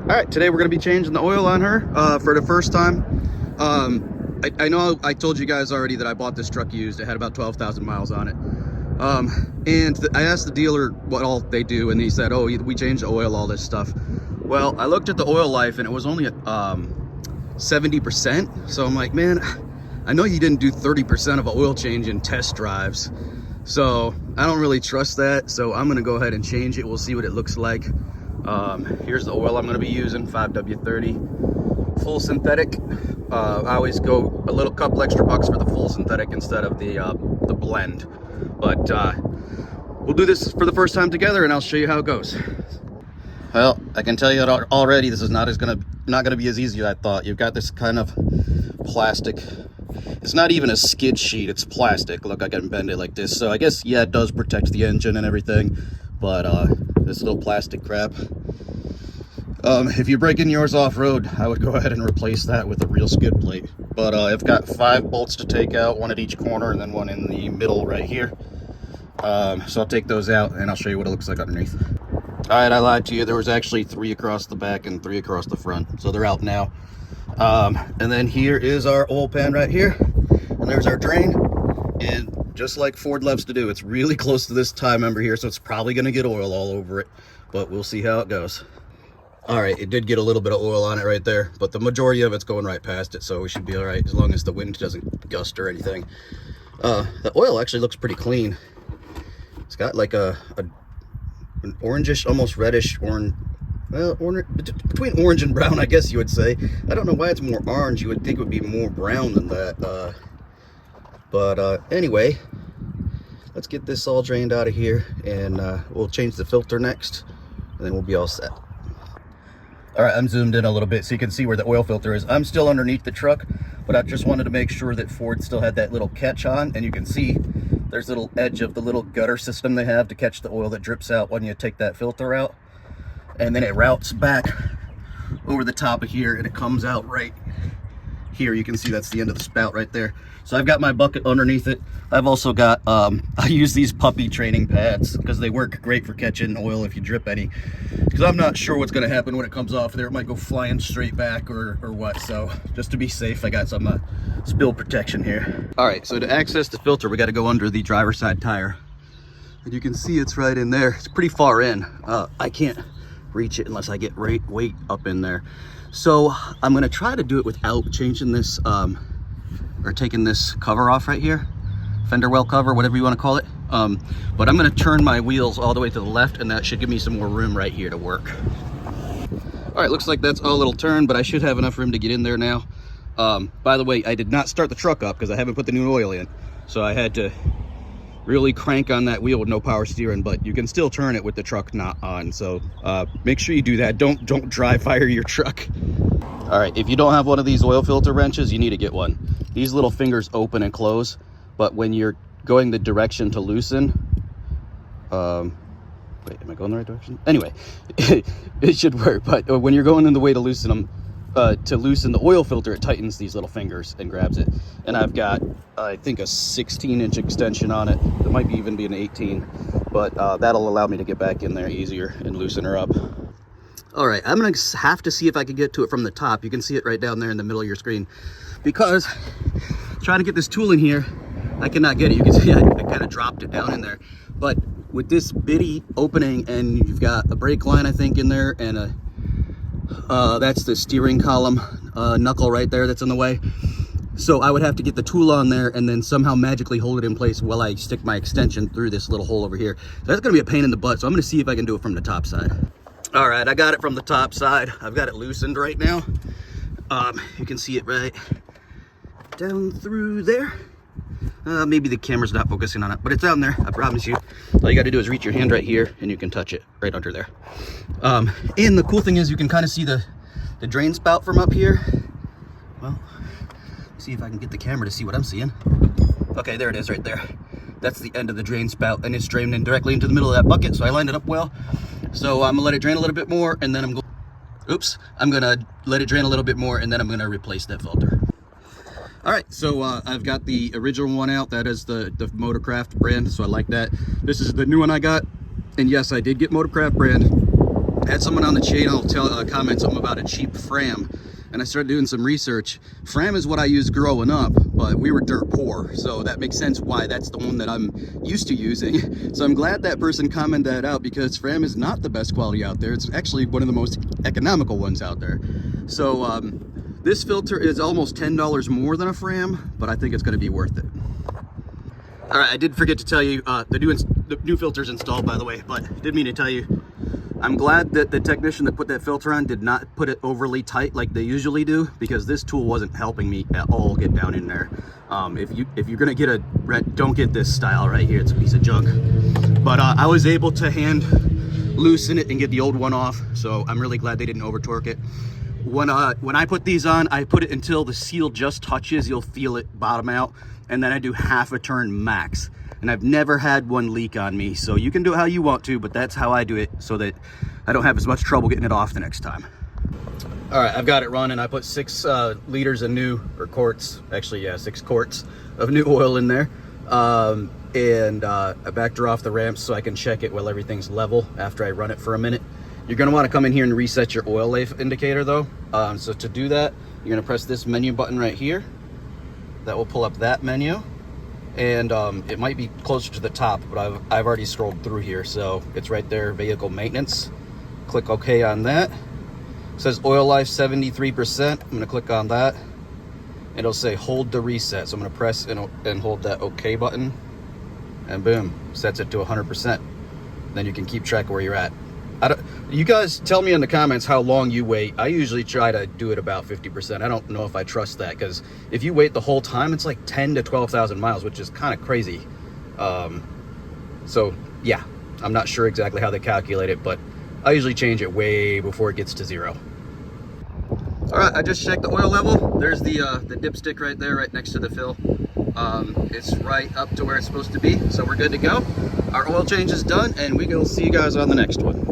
All right, today we're gonna be changing the oil on her for the first time. I know I told you guys already that I bought this truck used. It had about 12,000 miles on it. I asked the dealer what all they do, and he said, oh, we change the oil, all this stuff. Well, I looked at the oil life and it was only at 70%. So I'm like, man, I know you didn't do 30% of an oil change in test drives. So I don't really trust that. So I'm gonna go ahead and change it. We'll see what it looks like. Here's the oil I'm gonna be using, 5W30, full synthetic. I always go a couple extra bucks for the full synthetic instead of the blend. But we'll do this for the first time together, and I'll show you how it goes. Well, I can tell you already, this is not gonna be as easy as I thought. You've got this kind of plastic. It's not even a skid sheet, it's plastic. Look, I can bend it like this. So I guess, yeah, it does protect the engine and everything, but this little plastic crap. If you're breaking yours off-road, I would go ahead and replace that with a real skid plate. But I've got 5 bolts to take out, one at each corner and then one in the middle right here. So I'll take those out and I'll show you what it looks like underneath. All right, I lied to you. There was actually 3 across the back and 3 across the front. So they're out now. And then here is our oil pan right here. And there's our drain. And just like Ford loves to do, it's really close to this tie member here. So it's probably going to get oil all over it. But we'll see how it goes. All right, it did get a little bit of oil on it right there, but the majority of it's going right past it, so we should be all right as long as the wind doesn't gust or anything. The oil actually looks pretty clean. It's got like an orangish, almost reddish orange, well, between orange and brown, I guess you would say. I don't know why it's more orange. You would think it would be more brown than that. Anyway, let's get this all drained out of here, and we'll change the filter next, and then we'll be all set. All right, I'm zoomed in a little bit so you can see where the oil filter is. I'm still underneath the truck, but I just wanted to make sure that Ford still had that little catch on, and you can see there's a little edge of the little gutter system they have to catch the oil that drips out when you take that filter out. And then it routes back over the top of here, and it comes out right here. You can see that's the end of the spout right there. So I've got my bucket underneath it. I've also got, I use these puppy training pads because they work great for catching oil if you drip any. Because I'm not sure what's going to happen when it comes off there. It might go flying straight back or what. So just to be safe, I got some spill protection here. All right, so to access the filter, we got to go under the driver's side tire. And you can see it's right in there. It's pretty far in. I can't reach it unless I get weight up in there. So I'm going to try to do it without changing this or taking this cover off right here, fender well cover, whatever you want to call it. But I'm going to turn my wheels all the way to the left, and that should give me some more room right here to work. All right, looks like that's all it'll turn, but I should have enough room to get in there now. By the way, I did not start the truck up because I haven't put the new oil in, so I had to really crank on that wheel with no power steering, but you can still turn it with the truck not on. So make sure you do that. Don't dry fire your truck. All right, if you don't have one of these oil filter wrenches, you need to get one. These little fingers open and close, but when you're going the direction to loosen, wait, am I going the right direction? Anyway, it should work, but when you're going in the way to loosen them, to loosen the oil filter, it tightens these little fingers and grabs it. And I've got, I think, a 16-inch extension on it. It might even be an 18, but that'll allow me to get back in there easier and loosen her up. All right, I'm gonna have to see if I can get to it from the top. You can see it right down there in the middle of your screen, because trying to get this tool in here, I cannot get it. You can see I kind of dropped it down in there. But with this bitty opening, and you've got a brake line, I think, in there, and that's the steering column knuckle right there that's in the way. So I would have to get the tool on there and then somehow magically hold it in place while I stick my extension through this little hole over here. So that's gonna be a pain in the butt. So I'm gonna see if I can do it from the top side. All right, I got it from the top side. I've got it loosened right now. You can see it right down through there. Maybe the camera's not focusing on it, but it's down there, I promise you. All you gotta do is reach your hand right here and you can touch it right under there. And the cool thing is you can kind of see the drain spout from up here. Well, see if I can get the camera to see what I'm seeing. Okay, there it is right there. That's the end of the drain spout, and it's drained in directly into the middle of that bucket, so I lined it up well. So I'm gonna let it drain a little bit more, and then I'm gonna let it drain a little bit more, and then I'm gonna replace that filter. All right, so I've got the original one out. That is the Motorcraft brand, so I like that. This is the new one I got, and yes, I did get Motorcraft brand. had someone on the channel comment something about a cheap Fram, and I started doing some research. Fram is what I used growing up, but we were dirt poor, so that makes sense why that's the one that I'm used to using. So I'm glad that person commented that out, because Fram is not the best quality out there. It's actually one of the most economical ones out there. So this filter is almost $10 more than a Fram, but I think it's going to be worth it. All right, I did forget to tell you, the new filter's installed, by the way, but did mean to tell you, I'm glad that the technician that put that filter on did not put it overly tight like they usually do, because this tool wasn't helping me at all get down in there. If you're gonna get a red, don't get this style right here. It's a piece of junk. But I was able to hand loosen it and get the old one off, so I'm really glad they didn't over torque it. When I put these on, I put it until the seal just touches. You'll feel it bottom out, and then I do half a turn max. And I've never had one leak on me, so you can do it how you want to, but that's how I do it so that I don't have as much trouble getting it off the next time. All right, I've got it running. I put 6 liters of new, or quarts, actually, yeah, 6 quarts of new oil in there. I backed her off the ramps so I can check it while everything's level after I run it for a minute. You're gonna wanna come in here and reset your oil leaf indicator though. So to do that, you're gonna press this menu button right here. That will pull up that menu. And it might be closer to the top, but I've already scrolled through here, so it's right there, vehicle maintenance. Click OK on that. It says oil life 73%. I'm gonna click on that. It'll say hold to reset, so I'm gonna press and hold that OK button, and boom, sets it to 100%. Then you can keep track of where you're at. You guys tell me in the comments how long you wait. I usually try to do it about 50%. I don't know if I trust that, because if you wait the whole time, it's like 10 to 12,000 miles, which is kind of crazy. So yeah, I'm not sure exactly how they calculate it, but I usually change it way before it gets to 0. All right, I just checked the oil level. There's the dipstick right there, right next to the fill. It's right up to where it's supposed to be, so we're good to go. Our oil change is done, and we will see you guys on the next one.